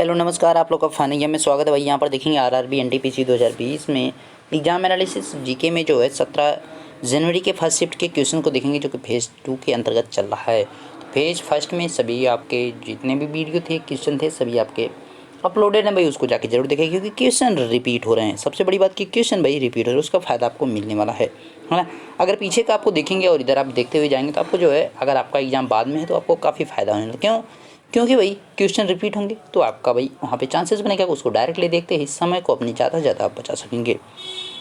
Hello नमस्कार, आप लोग का फानिया में स्वागत है भाई। यहाँ पर देखेंगे आरआरबी एनटीपीसी 2020 में एग्जाम एनालिसिस जीके में जो है 17 जनवरी के फर्स्ट शिफ्ट के क्वेश्चन को देखेंगे, जो कि फेज़ 2 के अंतर्गत चल रहा है। फेज़ फर्स्ट में सभी आपके जितने भी वीडियो थे, क्वेश्चन थे, सभी आपके अपलोडेड हैं भाई, उसको जाके जरूर देखेंगे क्योंकि क्वेश्चन रिपीट हो रहे हैं। सबसे बड़ी बात कि क्वेश्चन भाई रिपीट हो रहे हैं, उसका फ़ायदा आपको मिलने वाला है ना। अगर पीछे का आपको देखेंगे और इधर आप देखते हुए जाएंगे तो आपको जो है, अगर आपका एग्जाम बाद में है तो आपको काफ़ी फ़ायदा होने क्यों, क्योंकि भाई क्वेश्चन रिपीट होंगे तो आपका भाई वहाँ पे चांसेस बनेगा उसको डायरेक्टली देखते ही समय को अपनी ज़्यादा से ज़्यादा आप बचा सकेंगे।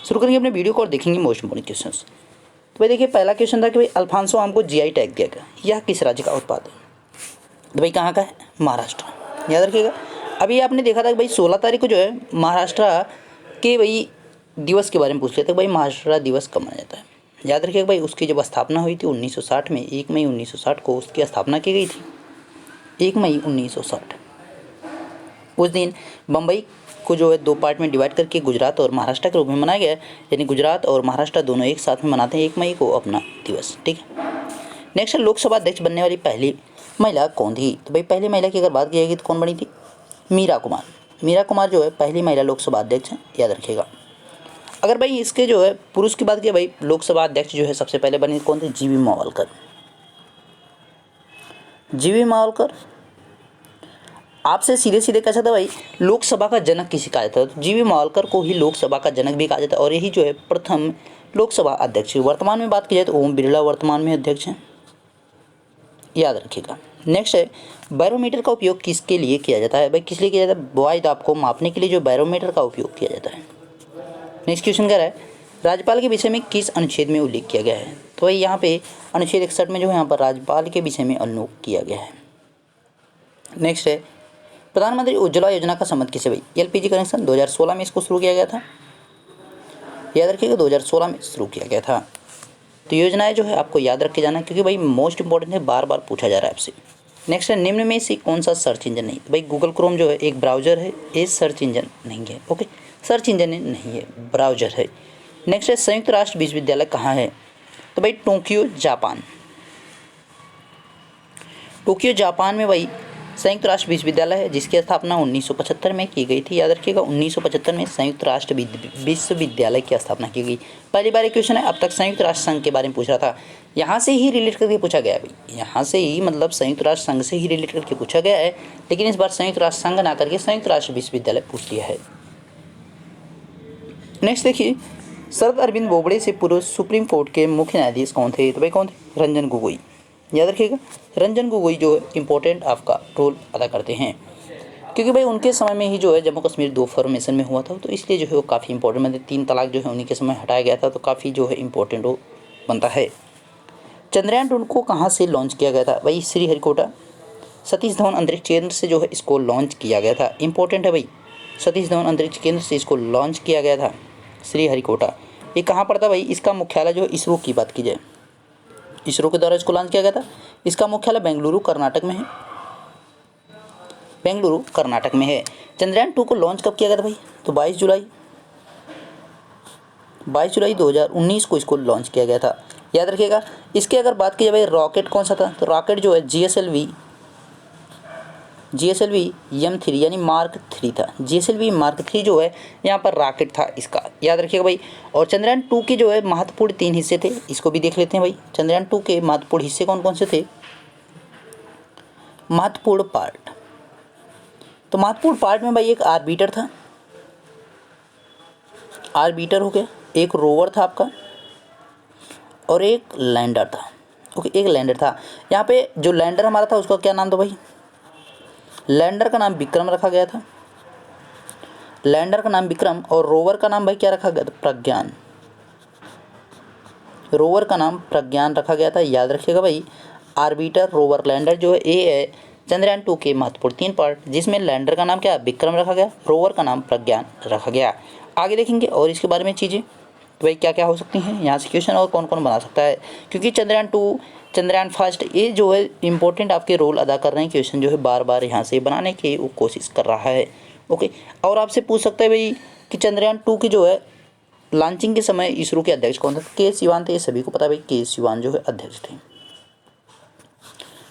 शुरू करेंगे अपने वीडियो को और देखेंगे मोस्ट इंपोर्टेंट क्वेश्चन। तो भाई देखिए, पहला क्वेश्चन था कि भाई अल्फांसो आम को जीआई टैग दिया गया, यह किस राज्य का उत्पाद है? तो भाई कहाँ का है? महाराष्ट्र। याद रखिएगा। अभी आपने देखा था कि भाई 16 तारीख को जो है महाराष्ट्र के भाई दिवस के बारे में पूछ लिया था, भाई महाराष्ट्र दिवस कब मनाया जाता है। याद रखिएगा भाई, उसकी जब स्थापना हुई थी 1960 में, 1 मई 1960 को उसकी स्थापना की गई थी। 1 मई 1960 उस दिन बम्बई को जो है 2 पार्ट में डिवाइड करके गुजरात और महाराष्ट्र के रूप में मनाया गया है। यानी गुजरात और महाराष्ट्र दोनों एक साथ में मनाते हैं 1 मई को अपना दिवस। ठीक है। नेक्स्ट है, लोकसभा अध्यक्ष बनने वाली पहली महिला कौन थी? तो भाई पहली महिला की अगर बात की जाएगी तो कौन बनी थी? मीरा कुमार। मीरा कुमार जो है पहली महिला लोकसभा अध्यक्ष है, याद रखिएगा। अगर भाई इसके जो है पुरुष की बात की, भाई लोकसभा अध्यक्ष जो है सबसे पहले बने कौन थे? जीवी मावलकर। जीवी मावलकर। आपसे सीधे सीधे कहा जाता है भाई लोकसभा का जनक किसे कहा जाता है? तो जीवी मावलकर को ही लोकसभा का जनक भी कहा जाता है और यही जो है प्रथम लोकसभा अध्यक्ष। वर्तमान में बात की जाए तो ओम बिरला वर्तमान में अध्यक्ष हैं, याद रखिएगा। नेक्स्ट है, बैरोमीटर का उपयोग किसके लिए किया जाता है? भाई किस लिए किया जाता है? वायु दाब को मापने के लिए जो बैरोमीटर का उपयोग किया जाता है। नेक्स्ट क्वेश्चन कह रहा है, राज्यपाल के विषय में किस अनुच्छेद में उल्लेख किया गया है? तो भाई यहाँ पे अनुच्छेद 61 में जो है यहाँ पर राज्यपाल के विषय में उल्लेख किया गया है। नेक्स्ट है, प्रधानमंत्री उज्ज्वला योजना का संबंध किसे? भाई एलपीजी कनेक्शन 2016 में इसको शुरू किया गया था, याद रखिएगा 2016 में शुरू किया गया था। तो योजनाएं जो है आपको याद रख के जाना क्योंकि भाई मोस्ट इंपॉर्टेंट है, बार बार पूछा जा रहा है आपसे। नेक्स्ट है, निम्न में से कौन सा सर्च इंजन नहीं? भाई गूगल क्रोम जो है एक ब्राउजर है, ये सर्च इंजन नहीं है। ओके, सर्च इंजन नहीं है, ब्राउजर है। नेक्स्ट है, संयुक्त राष्ट्र विश्वविद्यालय कहाँ है? तो भाई टोक्यो जापान। टोक्यो जापान में भाई संयुक्त राष्ट्र विश्वविद्यालय है जिसकी स्थापना 1975 में की गई थी, याद रखिएगा 1975 में संयुक्त राष्ट्र विश्वविद्यालय की स्थापना की गई। पहली बार क्वेश्चन है, अब तक संयुक्त राष्ट्र संघ के बारे में पूछ रहा था, यहाँ से ही रिलेट करके पूछा गया है भाई, यहाँ से ही मतलब संयुक्त राष्ट्र संघ से ही रिलेट करके पूछा गया है, लेकिन इस बार संयुक्त राष्ट्र संघ ना करके संयुक्त राष्ट्र विश्वविद्यालय पूछ लिया है। नेक्स्ट देखिए, शरद अरविंद बोबड़े से पूर्व सुप्रीम कोर्ट के मुख्य न्यायाधीश कौन थे? तो भाई कौन थे? रंजन गोगोई। याद रखिएगा, रंजन गोगोई जो है इंपॉर्टेंट आपका रोल अदा करते हैं क्योंकि भाई उनके समय में ही जो है जम्मू कश्मीर 2 फॉर्मेशन में हुआ था, तो इसलिए जो है वो काफ़ी इंपॉर्टेंट, मतलब 3 तलाक जो है उन्हीं के समय हटाया गया था, तो काफ़ी जो है इंपॉर्टेंट वो बनता है। चंद्रयान 2 को कहाँ से लॉन्च किया गया था? भाई श्रीहरिकोटा, सतीश धवन अंतरिक्ष केंद्र से जो है इसको लॉन्च किया गया था। इंपॉर्टेंट है भाई, सतीश धवन अंतरिक्ष केंद्र से इसको लॉन्च किया गया था, श्रीहरिकोटा। ये कहाँ पड़ता भाई? इसका मुख्यालय जो है इसरो की बात की जाए, इसरो के द्वारा इसको लॉन्च किया गया था। इसका मुख्यालय बेंगलुरु कर्नाटक में है, बेंगलुरु कर्नाटक में है। चंद्रयान 2 को लॉन्च कब किया गया था भाई? तो 22 जुलाई 2019 को इसको लॉन्च किया गया था, याद रखिएगा। इसके अगर बात की जाए भाई रॉकेट कौन सा था? तो रॉकेट जो है GSLV M3 यानी मार्क 3 था। GSLV मार्क 3 जो है यहाँ पर रॉकेट था इसका, याद रखिएगा भाई। और चंद्रयान 2 के जो है महत्वपूर्ण 3 हिस्से थे, इसको भी देख लेते हैं भाई। चंद्रयान 2 के महत्वपूर्ण हिस्से कौन कौन से थे? महत्वपूर्ण पार्ट, तो महत्वपूर्ण पार्ट में भाई एक आर्बिटर था, आर्बिटर हो गया, एक रोवर था आपका और एक लैंडर था। ओके, एक लैंडर था। यहाँ पे जो लैंडर हमारा था उसका क्या नाम था भाई? लैंडर का नाम विक्रम रखा गया था, लैंडर का नाम विक्रम, और रोवर का नाम भाई क्या रखा गया था? प्रज्ञान। रोवर का नाम प्रज्ञान रखा गया था, याद रखिएगा भाई। आर्बिटर, रोवर, लैंडर जो है ये है चंद्रयान 2 के महत्वपूर्ण 3 पार्ट, जिसमें लैंडर का नाम क्या? विक्रम रखा गया, रोवर का नाम प्रज्ञान रखा गया। आगे देखेंगे और इसके बारे में चीज़ें, तो भाई क्या क्या हो सकती हैं यहाँ से क्वेश्चन और कौन कौन बना सकता है, क्योंकि चंद्रयान 2, चंद्रयान फर्स्ट ये जो है इंपॉर्टेंट आपके रोल अदा कर रहे हैं। क्वेश्चन जो है बार बार यहाँ से बनाने की वो कोशिश कर रहा है। ओके, और आपसे पूछ सकता है भाई कि चंद्रयान 2 की जो है लॉन्चिंग के समय इसरो के अध्यक्ष कौन थे? के सिवान थे, ये सभी को पता है भाई, के सिवान जो है अध्यक्ष थे।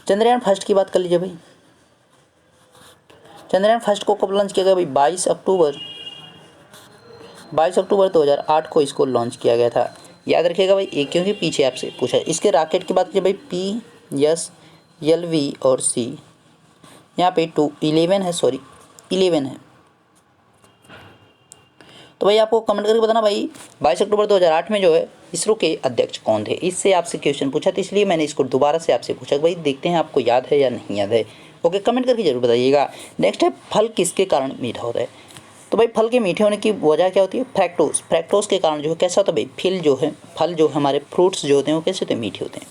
चंद्रयान फर्स्ट की बात कर लीजिए भाई, चंद्रयान फर्स्ट को कब लॉन्च किया गया भाई? 22 अक्टूबर 2008 को इसको लॉन्च किया गया था। याद रखिएगा भाई, एक क्योंकि पीछे आपसे पूछा है। इसके रॉकेट की बात करें भाई, PSLV और C, यहाँ पे 11 है। तो भाई आपको कमेंट करके बताना भाई 22 अक्टूबर 2008 में जो है इसरो के अध्यक्ष कौन थे। इससे आपसे क्वेश्चन पूछा था, इसलिए मैंने इसको दोबारा से आपसे पूछा। भाई देखते हैं आपको याद है या नहीं याद है। ओके, कमेंट करके जरूर बताइएगा। नेक्स्ट है, फल किसके कारण मीठा होता है? तो भाई फल के मीठे होने की वजह क्या होती है? फ्रैक्टोज के कारण जो है कैसा होता है भाई? फल जो है हमारे फ्रूट्स जो होते हैं वो कैसे होते हैं? मीठे होते हैं।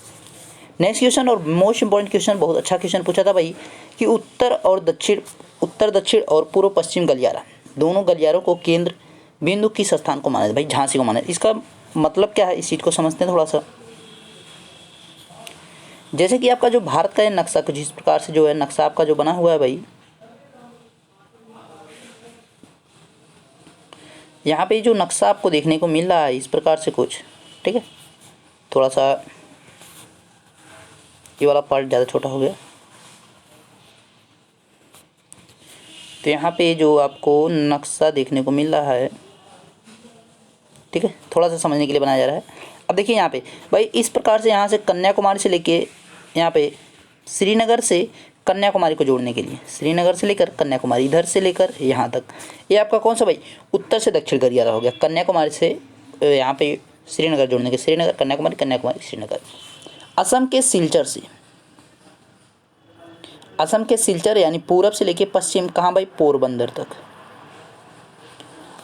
नेक्स्ट क्वेश्चन और मोस्ट इंपॉर्टेंट क्वेश्चन, बहुत अच्छा क्वेश्चन पूछा था भाई कि उत्तर दक्षिण और पूर्व पश्चिम गलियारा, दोनों गलियारों को केंद्र बिंदु किस स्थान को माना है? भाई झांसी को माना है। इसका मतलब क्या है, इस चीज़ को समझते हैं थोड़ा सा। जैसे कि आपका जो भारत का नक्शा कुछ इस प्रकार से जो है नक्शा आपका जो बना हुआ है भाई, यहाँ पे जो नक्शा आपको देखने को मिल रहा है इस प्रकार से कुछ, ठीक है, थोड़ा सा ये वाला पार्ट ज़्यादा छोटा हो गया। तो यहाँ पे जो आपको नक्शा देखने को मिल रहा है, ठीक है, थोड़ा सा समझने के लिए बनाया जा रहा है। अब देखिए यहाँ पे भाई इस प्रकार से यहाँ से कन्याकुमारी से लेके यहाँ पे श्रीनगर से कन्याकुमारी को जोड़ने के लिए, श्रीनगर से लेकर कन्याकुमारी, इधर से लेकर यहाँ तक, ये आपका कौन सा भाई? उत्तर से दक्षिण गलियारा हो गया। कन्याकुमारी से यहाँ पे श्रीनगर जोड़ने के, श्रीनगर कन्याकुमारी, कन्याकुमारी श्रीनगर। असम के सिलचर यानी पूरब से लेके पश्चिम कहाँ भाई? पोरबंदर तक।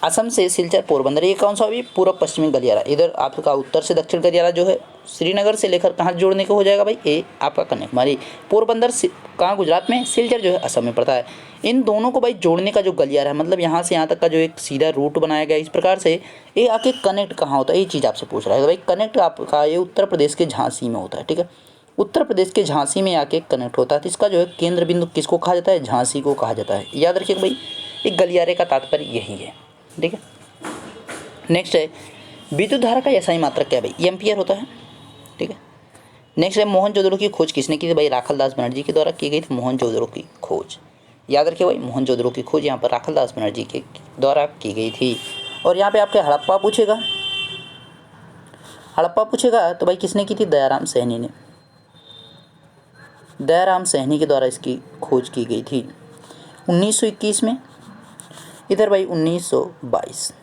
असम से सिलचर पोरबंदर, ये कौन सा भी? पूर्व पश्चिमी गलियारा। इधर आपका उत्तर से दक्षिण गलियारा जो है श्रीनगर से लेकर कहाँ जोड़ने को हो जाएगा भाई? ये आपका कन्याकुमारी। पोरबंदर कहाँ? गुजरात में। सिलचर जो है असम में पड़ता है। इन दोनों को भाई जोड़ने का जो गलियारा है, मतलब यहाँ से यहाँ तक का जो एक सीधा रूट बनाया गया इस प्रकार से, ये आके कनेक्ट कहाँ होता है, ये चीज़ आपसे पूछ रहा है भाई। कनेक्ट आपका ये उत्तर प्रदेश के झांसी में होता है, ठीक है, उत्तर प्रदेश के झांसी में आके कनेक्ट होता है। तो इसका जो है केंद्र बिंदु किसको कहा जाता है? झांसी को कहा जाता है। याद रखिएगा भाई, एक गलियारे का तात्पर्य यही है, ठीक है। नेक्स्ट है, विद्युत धारा का एसआई मात्रक क्या है भाई? एम्पियर होता है, ठीक है। नेक्स्ट है, मोहनजोदड़ो की खोज किसने की थी भाई? राखालदास बनर्जी के द्वारा की गई थी मोहनजोदड़ो की खोज। याद रखिए भाई, मोहनजोदड़ो की खोज यहाँ पर राखालदास बनर्जी के द्वारा की गई थी। और यहाँ पे आपके हड़प्पा पूछेगा तो भाई किसने की थी? दयाराम सैनी ने। दयाराम सैनी के द्वारा इसकी खोज की गई थी 1921 में, इधर भाई 1922।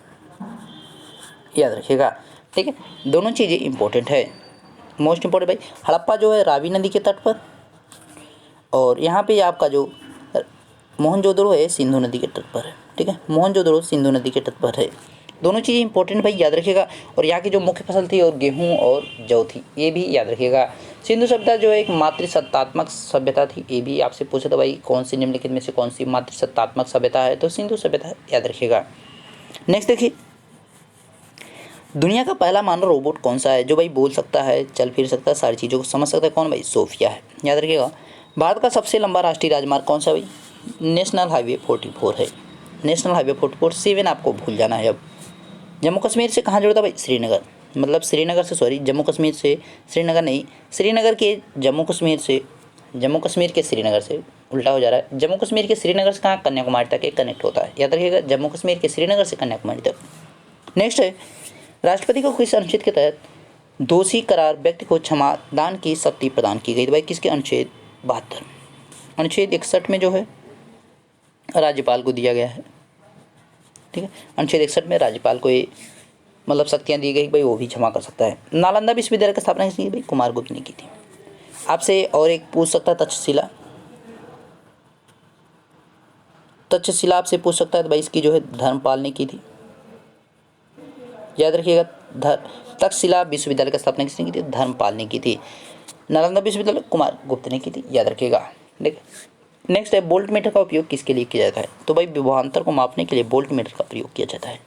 याद रखिएगा, ठीक है, दोनों चीज़ें इंपॉर्टेंट है। मोस्ट इंपॉर्टेंट भाई, हड़प्पा जो है रावी नदी के तट पर, और यहाँ पे आपका जो मोहनजोदड़ो है सिंधु नदी के तट पर है, ठीक है, मोहनजोदड़ो सिंधु नदी के तट पर है। दोनों चीज़ें इंपॉर्टेंट भाई, याद रखिएगा। और यहाँ की जो मुख्य फसल थी और गेहूँ और जौ थी, ये भी याद रखिएगा। सिंधु सभ्यता जो है एक मातृसत्तात्मक सभ्यता थी, ये भी आपसे पूछा था भाई कौन सी निम्नलिखित में से कौन सी मातृसत्तात्मक सभ्यता है? तो सिंधु सभ्यता, याद रखिएगा। नेक्स्ट देखिए, दुनिया का पहला मानव रोबोट कौन सा है जो भाई बोल सकता है, चल फिर सकता है, सारी चीज़ों को समझ सकता है? कौन भाई? सोफिया है। याद रखिएगा। भारत का सबसे लंबा राष्ट्रीय राजमार्ग कौन सा भाई? नेशनल हाईवे 44 है। National highway 44। 7 आपको भूल जाना है। अब जम्मू कश्मीर से कहाँ जुड़ता भाई? श्रीनगर, मतलब श्रीनगर से जम्मू कश्मीर से श्रीनगर नहीं, श्रीनगर के जम्मू कश्मीर के श्रीनगर से उल्टा हो जा रहा है। जम्मू कश्मीर के श्रीनगर से कहाँ? कन्याकुमारी तक ये कनेक्ट होता है। याद रखिएगा, जम्मू कश्मीर के श्रीनगर से कन्याकुमारी तक। नेक्स्ट है, राष्ट्रपति को किस अनुच्छेद के तहत दोषी करार व्यक्ति को क्षमा दान की शक्ति प्रदान की गई? तो भाई किसके? अनुच्छेद 72। अनुच्छेद 61 में जो है राज्यपाल को दिया गया है, ठीक है। अनुच्छेद 61 में राज्यपाल को ये मतलब शक्तियाँ दी गई भाई, वो भी क्षमा कर सकता है। नालंदा विश्वविद्यालय की स्थापना किसने की भाई? कुमारगुप्त ने की थी। आपसे और एक पूछ सकता है, तक्षशिला आपसे पूछ सकता है, तो भाई इसकी जो है धर्मपाल ने की थी। याद रखिएगा, तक्षशिला विश्वविद्यालय की स्थापना किसने की थी? धर्मपाल ने की थी। नालंदा विश्वविद्यालय कुमारगुप्त ने की थी। याद रखिएगा, ठीक। नेक्स्ट है, बोल्ट मीटर का उपयोग किसके लिए किया जाता है? तो भाई विभवांतर को मापने के लिए बोल्ट मीटर का प्रयोग किया जाता है।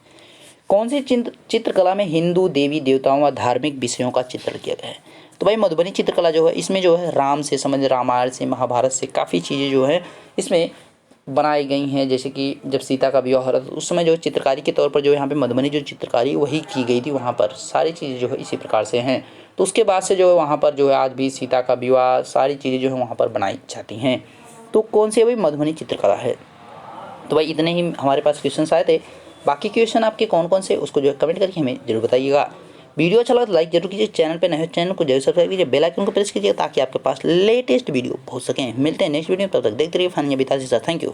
कौन सी चित्रकला में हिंदू देवी देवताओं व धार्मिक विषयों का चित्रण किया गया है? तो भाई मधुबनी चित्रकला जो है, इसमें जो है राम से संबंधित, रामायण से, महाभारत से काफ़ी चीज़ें जो है इसमें बनाई गई हैं। जैसे कि जब सीता का विवाह हो रहा था उस समय जो चित्रकारी के तौर पर जो यहाँ पे मधुबनी जो चित्रकारी वही की गई थी, वहाँ पर सारी चीज़ें जो है इसी प्रकार से हैं। तो उसके बाद से जो है वहाँ पर जो है आज भी सीता का विवाह सारी चीज़ें जो है वहाँ पर बनाई जाती हैं। तो कौन सी भाई? मधुबनी चित्रकला है। तो भाई इतने ही हमारे पास क्वेश्चन आए थे। बाकी क्वेश्चन आपके कौन कौन से उसको जो है कमेंट करके हमें जरूर बताइएगा। वीडियो अच्छा लगा तो लाइक जरूर कीजिए, चैनल पे नए हो चैनल को जरूर सब्सक्राइब कीजिए, बेल आइकन को प्रेस कीजिए ताकि आपके पास लेटेस्ट वीडियो पहुंच सकें। मिलते हैं नेक्स्ट वीडियो में, तब तक देखते रहिए फन या बितासी सर। Thank you.